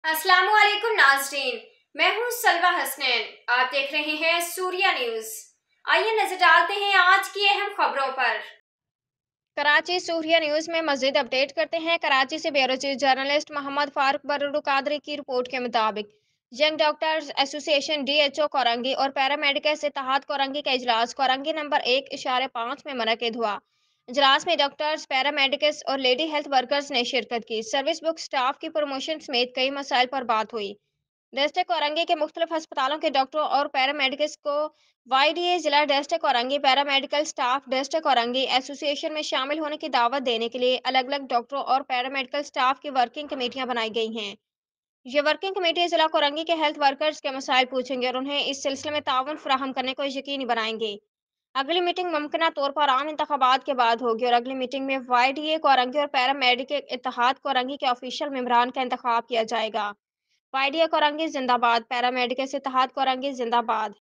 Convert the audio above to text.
अस्सलाम वालेकुम नाज़रीन। मैं हूं सलवा हसनैन। आप देख रहे हैं सूर्या न्यूज़। आइए नजर डालते हैं आज की अहम खबरों पर। कराची सूर्या न्यूज़ में मज़ीद अपडेट करते हैं। कराची से ब्यूरो जर्नलिस्ट मोहम्मद फारूक बरूड कादरी की रिपोर्ट के मुताबिक young doctors association DHO Korangi और पैरामेडिकल्स इत्तेहाद कोरंगी का इजलास कोरंगी नंबर 1.5 में मुनक्किद हुआ। इजलास में डॉक्टर्स, पैरामेडिकल्स और लेडी हेल्थ वर्कर्स ने शिरकत की। सर्विस बुक स्टाफ की प्रमोशन समेत कई मसाइल पर बात हुई। डिस्ट्रिक्ट औरंगी के मुख्तलिफ अस्पतालों के डॉक्टरों और पैरामेडिक्स को YDA जिला district Orangi paramedical staff district Orangi association में शामिल होने की दावत देने के लिए अलग अलग डॉक्टरों और पैरामेडिकल स्टाफ की वर्किंग कमेटियां बनाई गई हैं। ये वर्किंग कमेटी जिला औरंगी के हेल्थ वर्कर्स के मसाइल पूछेंगे और उन्हें इस सिलसिले में ताउन फराहम करने को यकीनी बनाएंगे। अगली मीटिंग मुमकिन तौर पर आम इंतखाबात के बाद होगी और अगली मीटिंग में YDA कोरंगी और पैरामेडिकल इत्तेहाद कोरंगी के ऑफिशियल मेंबरान का इंतखाब किया जाएगा। YDA कोरंगी जिंदाबाद, पैरामेडिकल इत्तेहाद कोरंगी जिंदाबाद।